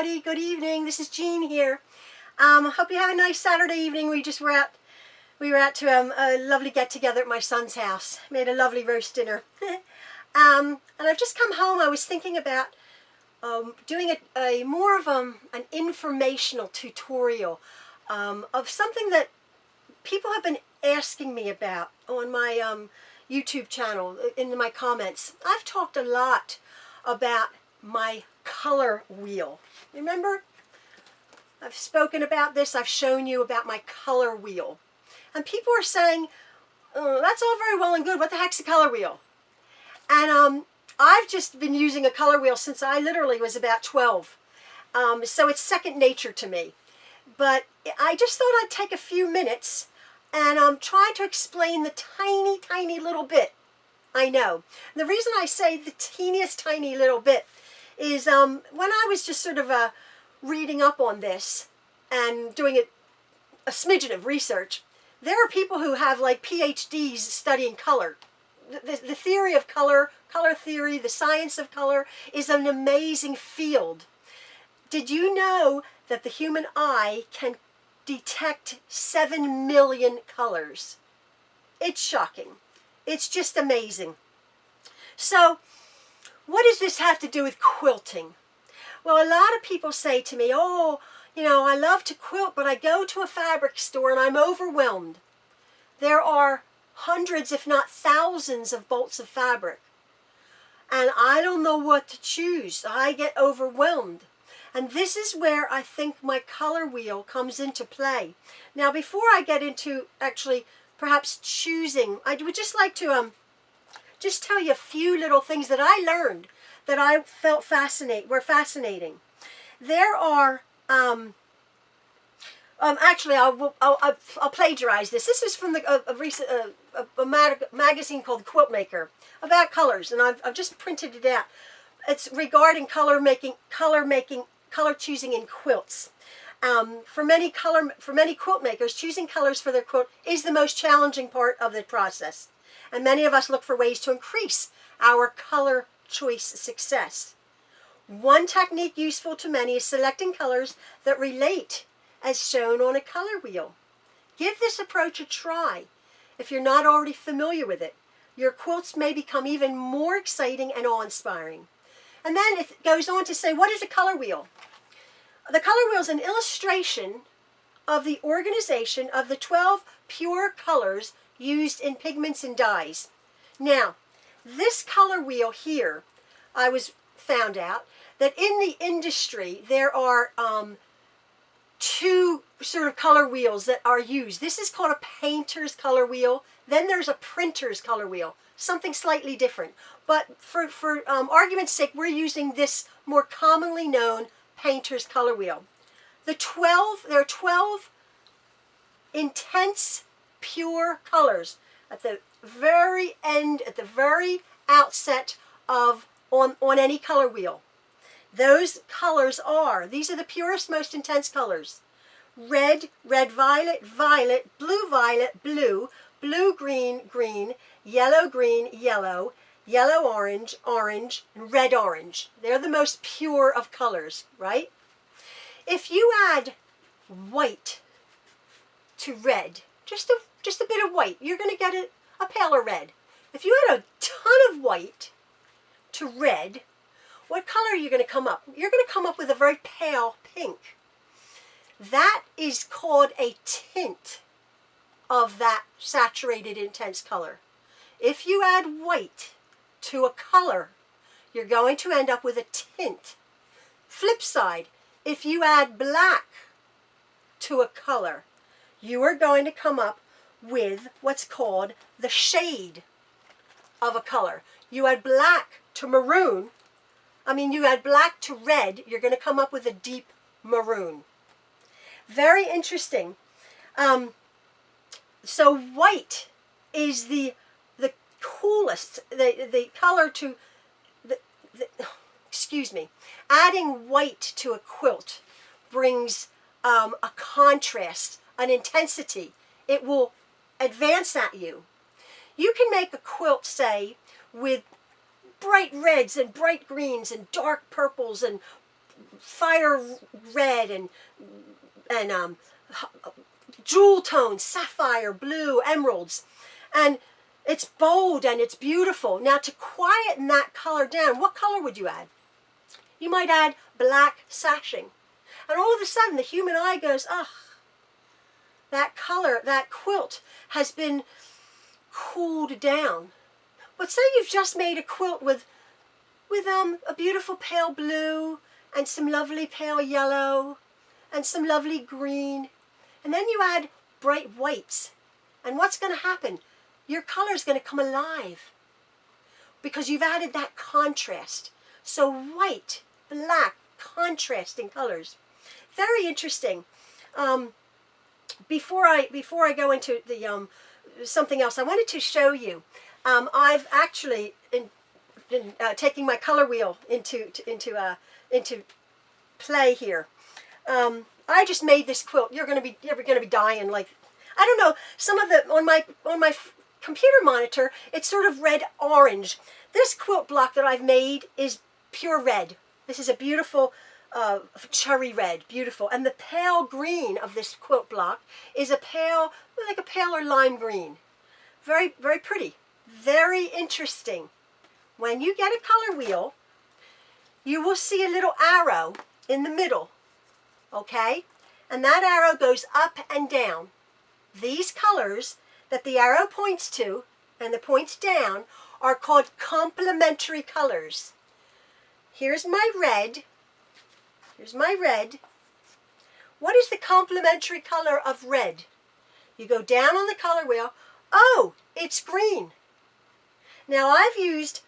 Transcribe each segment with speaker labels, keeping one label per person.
Speaker 1: Good evening. This is Jean here. Hope you have a nice Saturday evening. We were out to a lovely get together at my son's house. Made a lovely roast dinner. And I've just come home. I was thinking about doing a more of an informational tutorial of something that people have been asking me about on my YouTube channel in my comments. I've talked a lot about my color wheel. Remember? I've spoken about this. I've shown you about my color wheel. And people are saying, oh, that's all very well and good. What the heck's a color wheel? And I've just been using a color wheel since I literally was about 12. So it's second nature to me. But I just thought I'd take a few minutes and try to explain the tiny little bit I know. And the reason I say the teeniest tiny little bit is when I was just sort of reading up on this and doing a smidgen of research, there are people who have like PhDs studying color. The theory of color, color theory, the science of color is an amazing field. Did you know that the human eye can detect 7 million colors? It's shocking. It's just amazing. So, what does this have to do with quilting? Well, a lot of people say to me, oh, you know, I love to quilt, but I go to a fabric store and I'm overwhelmed. There are hundreds, if not thousands, of bolts of fabric. And I don't know what to choose. I get overwhelmed. And this is where I think my color wheel comes into play. Now, before I get into actually perhaps choosing, I would just like to just tell you a few little things that I learned that I felt were fascinating. There are, actually, I'll plagiarize this. This is from a magazine called Quilt Maker about colors, and I've just printed it out. It's regarding color choosing in quilts. For many quilt makers, choosing colors for their quilt is the most challenging part of the process. And many of us look for ways to increase our color choice success. One technique useful to many is selecting colors that relate as shown on a color wheel. Give this approach a try. If you're not already familiar with it, your quilts may become even more exciting and awe-inspiring. And then it goes on to say, what is a color wheel? The color wheel is an illustration of the organization of the 12 pure colors used in pigments and dyes. Now, this color wheel here, I found out that in the industry there are two sort of color wheels that are used. This is called a painter's color wheel. Then there's a printer's color wheel, something slightly different. But for argument's sake, we're using this more commonly known painter's color wheel. There are 12 intense, pure colors at the very end, at the very outset of on any color wheel. Those colors these are the purest, most intense colors. Red, red-violet, violet, blue-violet, blue, blue-green, green, yellow-green, yellow, yellow-orange, orange, and red-orange. They're the most pure of colors, right? If you add white to red, just a bit of white, you're going to get a paler red. If you add a ton of white to red, what color are you going to come up? You're going to come up with a very pale pink. That is called a tint of that saturated intense color. If you add white to a color, you're going to end up with a tint. Flip side, if you add black to a color, you are going to come up with what's called the shade of a color. You add black to maroon, you add black to red, you're going to come up with a deep maroon. Very interesting. So white is the coolest, the color to, excuse me, adding white to a quilt brings a contrast, an intensity. It will advance at you. You can make a quilt, say, with bright reds and bright greens and dark purples and fire red and jewel tones, sapphire, blue, emeralds. And it's bold and it's beautiful. Now to quieten that color down, what color would you add? You might add black sashing. And all of a sudden the human eye goes, ugh, that color, that quilt has been cooled down. But say you've just made a quilt with a beautiful pale blue and some lovely pale yellow and some lovely green. And then you add bright whites. And what's going to happen? Your color is going to come alive because you've added that contrast. So white, black, contrasting colors. Very interesting. Before I go into the something else, I wanted to show you. I've actually been taking my color wheel into play here. I just made this quilt. You're gonna be dying. Like, I don't know. Some of the on my computer monitor, it's sort of red orange. This quilt block that I've made is pure red. This is a beautiful cherry red, beautiful. And the pale green of this quilt block is like a paler lime green. Very, very pretty. Very interesting. When you get a color wheel, you will see a little arrow in the middle, okay? And that arrow goes up and down. These colors that the arrow points to and the points down are called complementary colors. Here's my red. Here's my red. What is the complementary color of red? You go down on the color wheel. Oh, it's green. Now I've used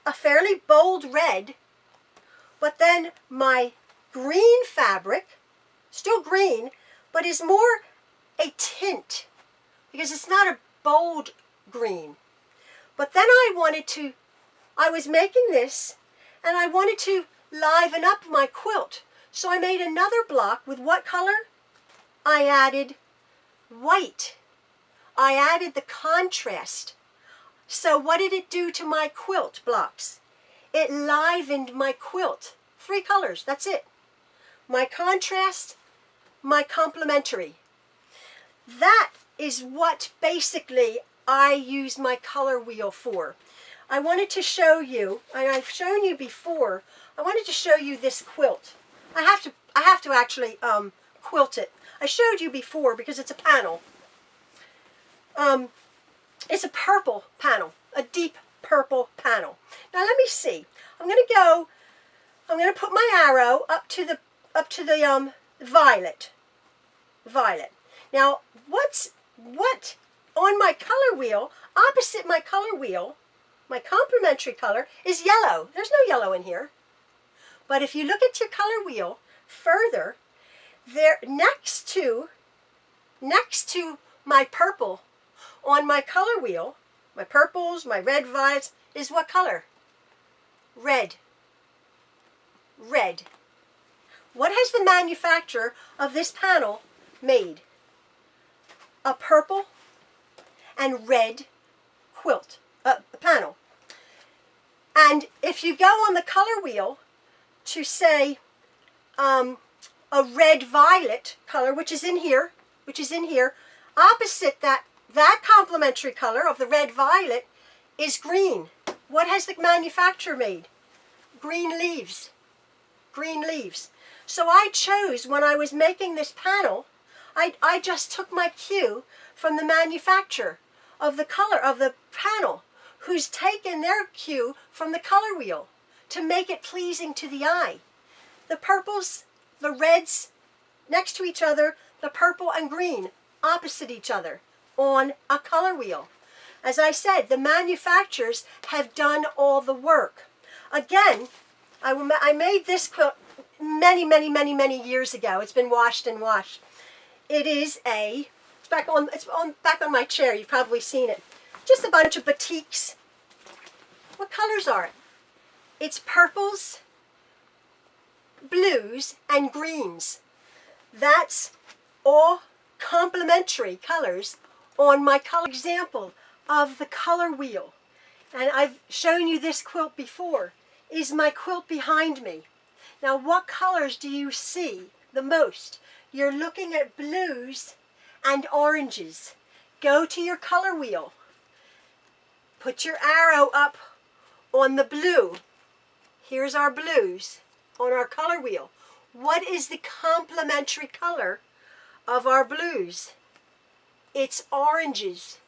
Speaker 1: a fairly bold red, but then my green fabric, still green, but is more a tint because it's not a bold green. But then I was making this and I wanted to liven up my quilt. So I made another block with what color? I added white. I added the contrast. So what did it do to my quilt blocks? It livened my quilt. 3 colors, that's it. My contrast, my complementary. That is what basically I use my color wheel for. I wanted to show you, and I've shown you before, I wanted to show you this quilt. I have to actually quilt it. I showed you before because it's a panel. It's a purple panel, a deep purple panel. Now let me see. I'm going to put my arrow up to the violet. Violet. Now what on my color wheel, opposite my color wheel, my complementary color is yellow. There's no yellow in here. But if you look at your color wheel further, there next to my purple on my color wheel, my purples, my red, violets, is what color? Red. Red. What has the manufacturer of this panel made? A purple and red quilt, panel. And if you go on the color wheel to say a red-violet color, which is in here, opposite that complementary color of the red-violet is green. What has the manufacturer made? Green leaves. Green leaves. So I chose, when I was making this panel, I just took my cue from the manufacturer of the color of the panel, who's taken their cue from the color wheel to make it pleasing to the eye. The purples, the reds next to each other, the purple and green opposite each other on a color wheel. As I said, the manufacturers have done all the work. Again, I made this quilt many years ago. It's been washed and washed. It is it's back on my chair. You've probably seen it. Just a bunch of batiks. What colors are it? It's purples, blues, and greens. That's all complementary colors on my color example of the color wheel. And I've shown you this quilt before. Is my quilt behind me. Now, what colors do you see the most? You're looking at blues and oranges. Go to your color wheel. Put your arrow up on the blue. Here's our blues on our color wheel. What is the complementary color of our blues? It's oranges.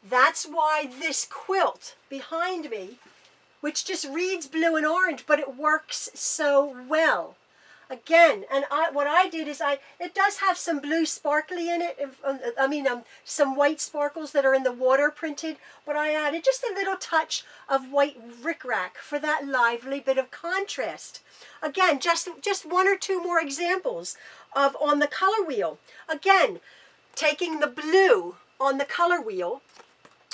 Speaker 1: That's why this quilt behind me, which just reads blue and orange, but it works so well. Again, and what I did is it does have some blue sparkly in it. Some white sparkles that are in the water printed, but I added just a little touch of white rickrack for that lively bit of contrast. Again, just one or two more examples of on the color wheel. Again, taking the blue on the color wheel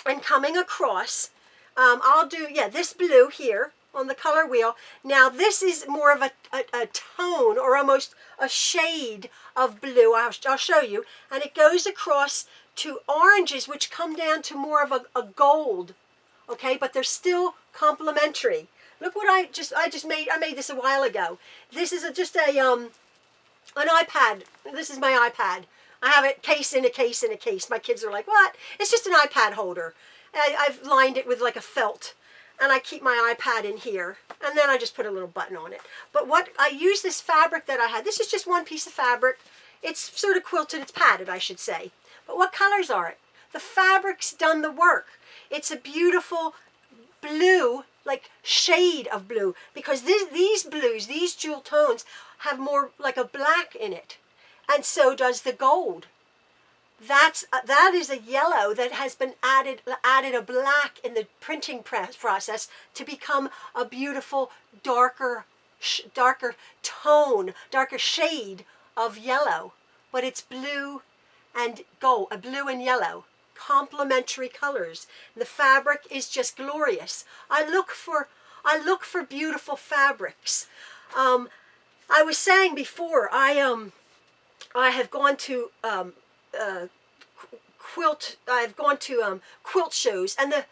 Speaker 1: and coming across. I'll do, this blue here on the color wheel. Now this is more of a tone or almost a shade of blue. I'll show you. And it goes across to oranges, which come down to more of a gold. Okay, but they're still complementary. Look what I made this a while ago. This is just an iPad. This is my iPad. I have it case in a case in a case. My kids are like, what? It's just an iPad holder. I've lined it with like a felt. And I keep my iPad in here. And then I just put a little button on it. But what I use this fabric that I had. This is just one piece of fabric. It's sort of quilted. It's padded, I should say. But what colors are it? The fabric's done the work. It's a beautiful blue, like shade of blue. Because these blues, these jewel tones, have more like a black in it. And so does the gold. That is a yellow that has been added a black in the printing process to become a beautiful darker tone, darker shade of yellow. But it's blue and gold, blue and yellow, complementary colors. The fabric is just glorious. I look for beautiful fabrics. I was saying before, I have gone to quilt shows, and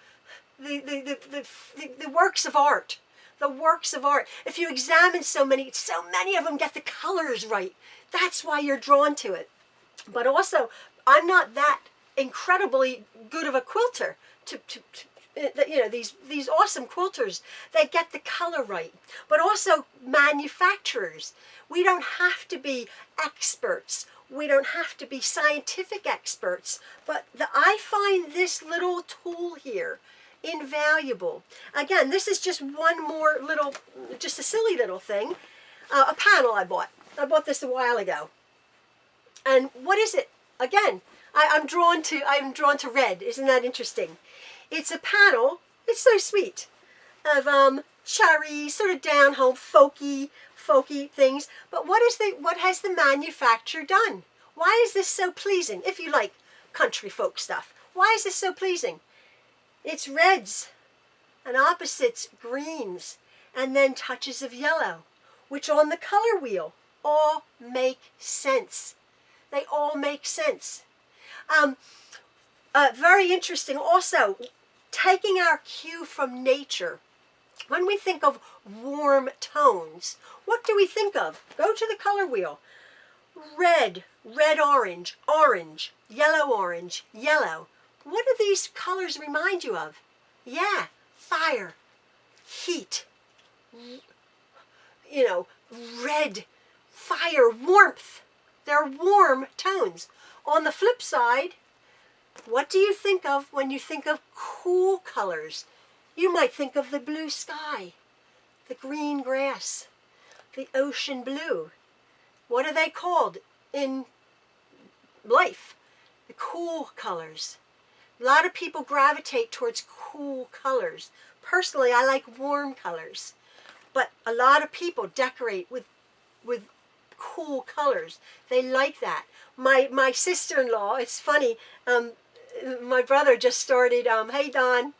Speaker 1: the works of art. The works of art. If you examine so many of them get the colors right. That's why you're drawn to it. But also, I'm not that incredibly good of a quilter these awesome quilters, they get the color right. But also manufacturers. We don't have to be experts. We don't have to be scientific experts. But I find this little tool here invaluable. Again, this is just one more little, just a silly little thing. A panel I bought. I bought this a while ago. And what is it? Again, I'm drawn to red. Isn't that interesting? It's a panel. It's so sweet. Of cherries, sort of down home, folky things. But what has the manufacturer done? Why is this so pleasing? If you like country folk stuff, why is this so pleasing? It's reds and opposites, greens, and then touches of yellow, which on the color wheel all make sense. They all make sense. Very interesting also, taking our cue from nature. When we think of warm tones, what do we think of? Go to the color wheel. Red, red-orange, orange, yellow-orange, yellow. What do these colors remind you of? Yeah, fire, heat, red, fire, warmth. They're warm tones. On the flip side, what do you think of when you think of cool colors? You might think of the blue sky, the green grass, the ocean blue. What are they called in life? The cool colors. A lot of people gravitate towards cool colors. Personally, I like warm colors. But a lot of people decorate with cool colors. They like that. My sister-in-law, it's funny, my brother just started, hey Don,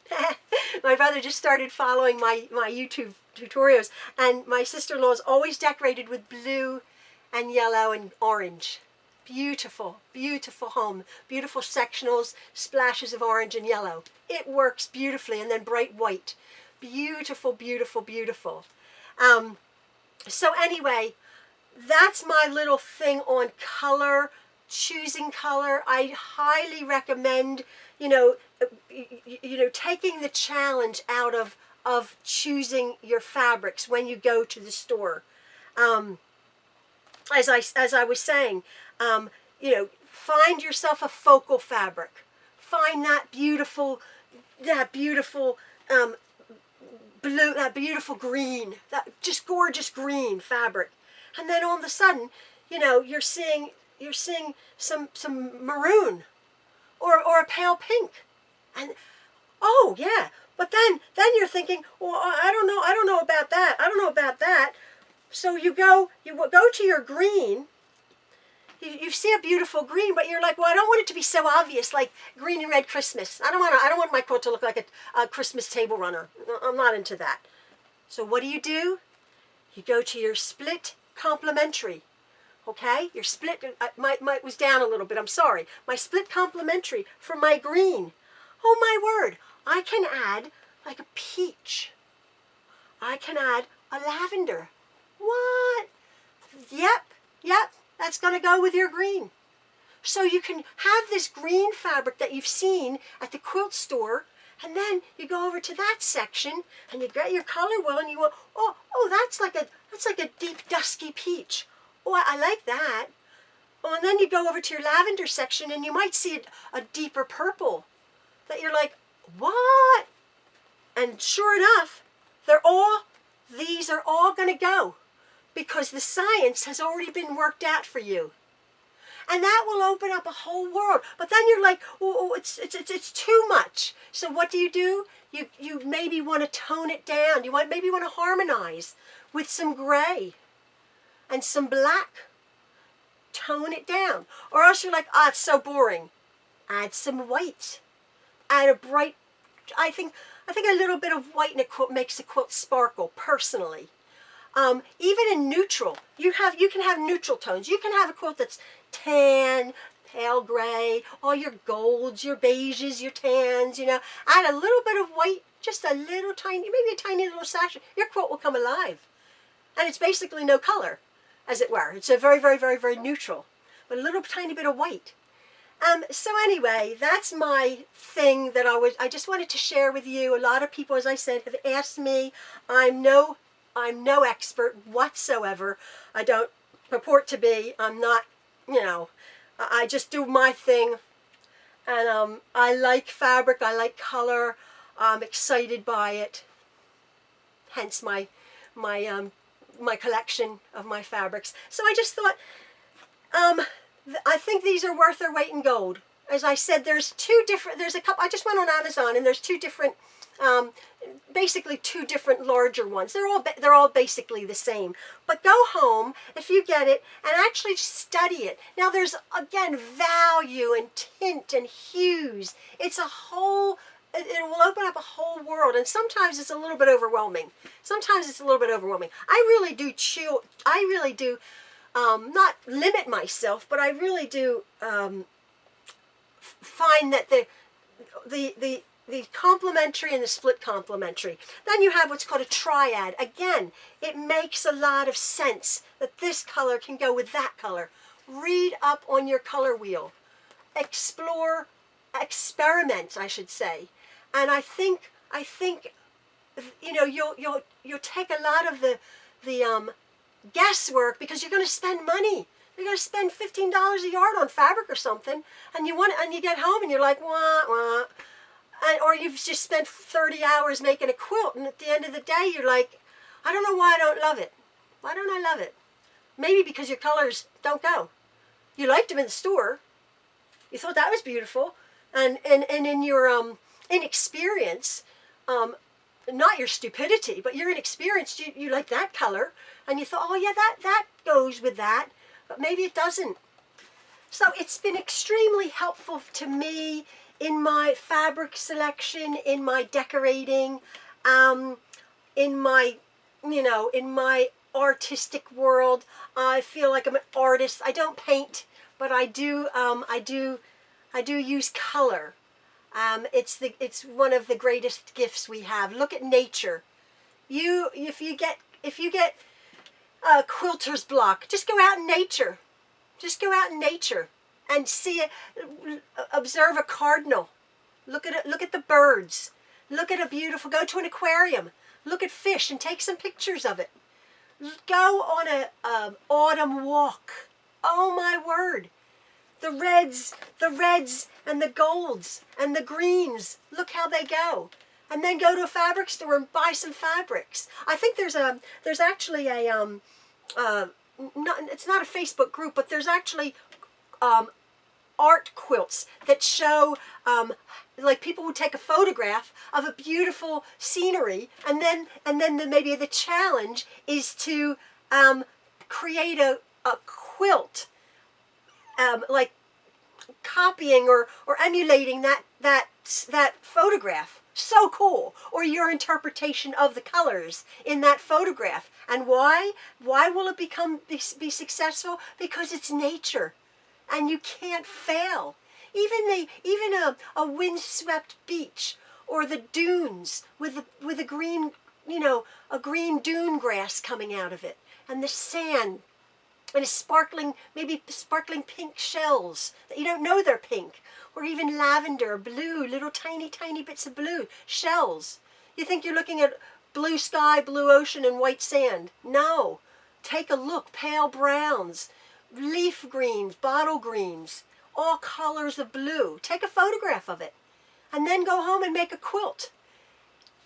Speaker 1: my brother just started following my YouTube tutorials, and my sister-in-law is always decorated with blue and yellow and orange. Beautiful, beautiful home, beautiful sectionals, splashes of orange and yellow. It works beautifully, and then bright white. Beautiful, beautiful, beautiful. So anyway, that's my little thing on color, choosing color. I highly recommend, you know, taking the challenge out of choosing your fabrics when you go to the store. As I was saying, find yourself a focal fabric. Find that beautiful blue, that beautiful green, that just gorgeous green fabric, and then all of a sudden, you're seeing some maroon or a pale pink, and oh yeah, but then you're thinking, well, I don't know about that, I don't know about that. So you go to your green. You see a beautiful green, but you're like, well, I don't want it to be so obvious, like green and red Christmas. I don't want my quilt to look like a Christmas table runner. I'm not into that. So what do? You go to your split complementary. Okay, your split my was down a little bit. I'm sorry. My split complementary for my green. Oh my word! I can add like a peach. I can add a lavender. What? Yep. That's going to go with your green. So you can have this green fabric that you've seen at the quilt store, and then you go over to that section and you get your color wheel and you go, oh, that's like a deep dusky peach. Oh, I like that. Oh, and then you go over to your lavender section and you might see a deeper purple that you're like, what? And sure enough, these are all going to go, because the science has already been worked out for you. And that will open up a whole world. But then you're like, oh, it's too much. So what do? You maybe want to tone it down. Maybe want to harmonize with some gray and some black. Tone it down. Or else you're like, it's so boring. Add some white. Add a bright, I think a little bit of white in a quilt makes a quilt sparkle, personally. Even in neutral, you can have neutral tones. You can have a quilt that's tan, pale gray, all your golds, your beiges, your tans, add a little bit of white, just a little tiny, maybe a tiny little sash. Your quilt will come alive. And it's basically no color, as it were. It's a very, very, very, very neutral, but a little tiny bit of white. So anyway, that's my thing that I just wanted to share with you. A lot of people, as I said, have asked me. I'm no expert whatsoever. I don't purport to be. I'm not, I just do my thing. And I like fabric. I like color. I'm excited by it. Hence my collection of my fabrics. So I just thought, I think these are worth their weight in gold. As I said, there's a couple, I just went on Amazon and there's basically two different larger ones. They're all basically the same. But go home, if you get it, and actually study it. Now there's, again, value and tint and hues. It will open up a whole world, and sometimes it's a little bit overwhelming. I really do not limit myself, but I really do find that the complementary and the split complementary. Then you have what's called a triad. Again, it makes a lot of sense that this color can go with that color. Read up on your color wheel. Explore, experiment, I should say. And I think you'll take a lot of the guesswork, because you're going to spend money. You're going to spend $15 a yard on fabric or something, and you get home and you're like, wah. Or you've just spent 30 hours making a quilt, and at the end of the day you're like, I don't know why I don't love it. Why don't I love it? Maybe because your colors don't go. You liked them in the store. You thought that was beautiful, and in your inexperience, not your stupidity, but your inexperience, you like that color, and you thought, oh yeah, that goes with that, but maybe it doesn't. So it's been extremely helpful to me in my fabric selection, in my decorating, in my artistic world. I feel like I'm an artist. I don't paint, but I do use color. It's one of the greatest gifts we have. Look at nature. If you get quilter's block. Just go out in nature. Just go out in nature and see it. Observe a cardinal. Look at it. Look at the birds. Look at a beautiful. Go to an aquarium. Look at fish and take some pictures of it. Go on a autumn walk. Oh my word! The reds and the golds and the greens. Look how they go. And then go to a fabric store and buy some fabrics. I think there's actually a it's not a Facebook group, but there's actually art quilts that show like people would take a photograph of a beautiful scenery, and then maybe the challenge is to create a quilt, like copying or emulating that photograph. So cool. Or your interpretation of the colors in that photograph. And why will it be successful? Because it's nature, and you can't fail. Even a windswept beach, or the dunes with a green, a green dune grass coming out of it, and the sand, and maybe sparkling pink shells that you don't know they're pink, or even lavender, blue, little tiny bits of blue shells. You think you're looking at blue sky, blue ocean, and white sand. No. Take a look. Pale browns, leaf greens, bottle greens, all colors of blue. Take a photograph of it, and then go home and make a quilt.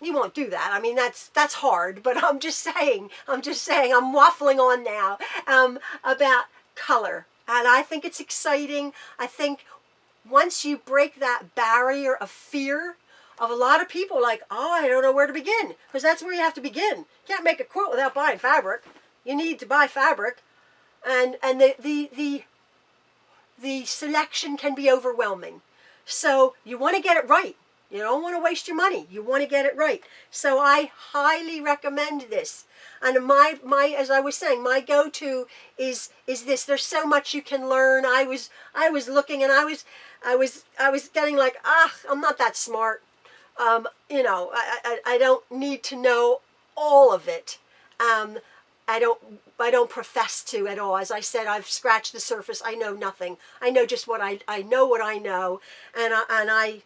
Speaker 1: You won't do that. I mean, that's hard, but I'm just saying, I'm waffling on now about color. And I think it's exciting. I think once you break that barrier of fear of a lot of people, like, oh, I don't know where to begin, because that's where you have to begin. You can't make a quilt without buying fabric. You need to buy fabric, and the selection can be overwhelming. So you want to get it right. You don't want to waste your money. You want to get it right. So I highly recommend this. And my as I was saying, my go-to is this. There's so much you can learn. I was looking, and I was getting like, I'm not that smart. I don't need to know all of it. I don't profess to at all. As I said, I've scratched the surface. I know nothing. I know just what I know what I know, and I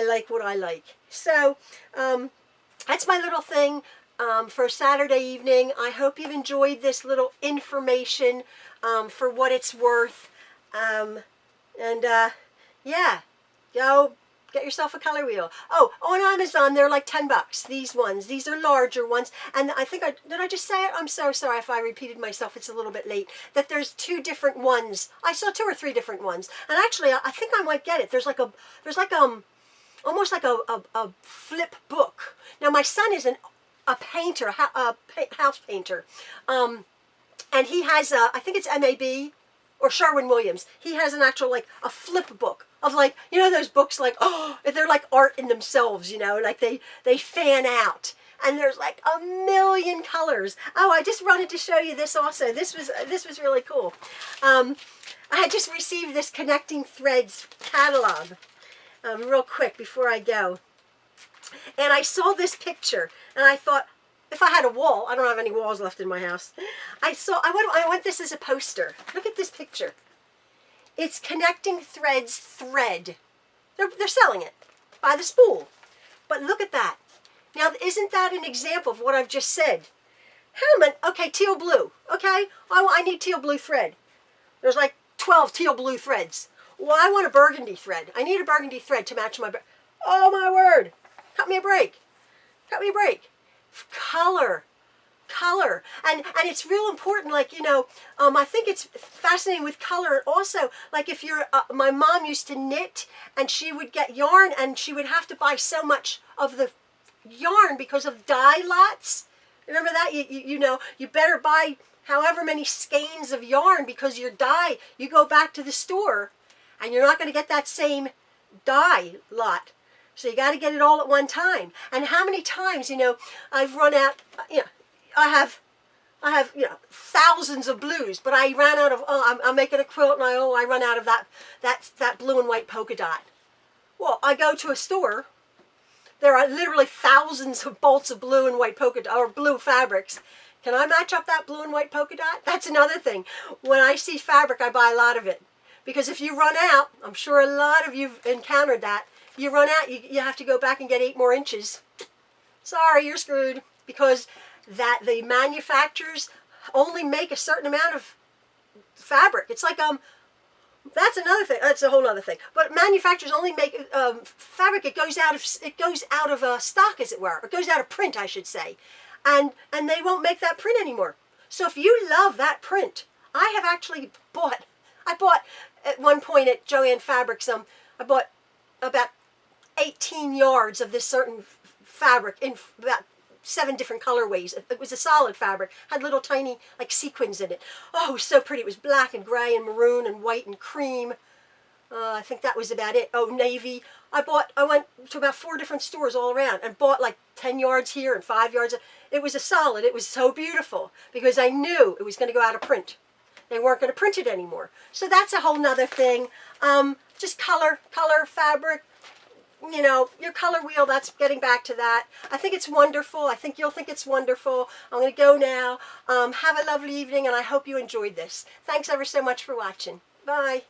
Speaker 1: like what I like. So that's my little thing for Saturday evening. I hope you've enjoyed this little information for what it's worth. Yeah, go get yourself a color wheel. Oh, on Amazon, they're like $10. These ones. These are larger ones. And I think did I just say it? I'm so sorry if I repeated myself. It's a little bit late. That there's 2 different ones. I saw 2 or 3 different ones. And actually, I think I might get it. There's like almost like a flip book. Now, my son is a painter, a house painter. And he has I think it's MAB or Sherwin-Williams. He has an actual, like, a flip book of, like, those books, like, oh, they're like art in themselves, like they fan out. And there's like a million colors. Oh, I just wanted to show you this also. This was really cool. I had just received this Connecting Threads catalog real quick before I go. And I saw this picture, and I thought, if I had a wall, I don't have any walls left in my house. I want this as a poster. Look at this picture. It's Connecting Threads thread. They're selling it by the spool. But look at that. Now, isn't that an example of what I've just said? Okay, teal blue. Okay, I need teal blue thread. There's like 12 teal blue threads. Well, I want a burgundy thread. I need a burgundy thread to match my... Oh, my word. Cut me a break. Cut me a break. Color. And it's real important, like, I think it's fascinating with color. Also, like, if you're my mom used to knit, and she would get yarn, and she would have to buy so much of the yarn because of dye lots. Remember that? You better buy however many skeins of yarn, because your dye, you go back to the store and you're not going to get that same dye lot. So you got to get it all at one time. And how many times, I've run out, I have thousands of blues, but I ran out of, I'm making a quilt, and I run out of that blue and white polka dot. Well, I go to a store. There are literally thousands of bolts of blue and white polka dot, or blue fabrics. Can I match up that blue and white polka dot? That's another thing. When I see fabric, I buy a lot of it. Because if you run out, I'm sure a lot of you've encountered that, you run out, you have to go back and get 8 more inches. Sorry, you're screwed. Because the manufacturers only make a certain amount of fabric. It's like, that's another thing. That's a whole other thing. But manufacturers only make fabric. It goes out of stock, as it were. It goes out of print, I should say, and they won't make that print anymore. So if you love that print, I have actually bought. I bought at one point at Joann Fabrics. I bought about 18 yards of this certain fabric in about 7 different colorways. It was a solid fabric, had little tiny like sequins in it. Oh, it was so pretty. It was black and gray and maroon and white and cream. I think that was about it. Oh, navy. I went to about 4 different stores all around and bought like 10 yards here and 5 yards. It was a solid. It was so beautiful because I knew it was going to go out of print. They weren't going to print it anymore. So that's a whole nother thing. Just color, fabric. You know, your color wheel, that's getting back to that. I think it's wonderful. I think you'll think it's wonderful. I'm going to go now. Have a lovely evening, and I hope you enjoyed this. Thanks ever so much for watching. Bye.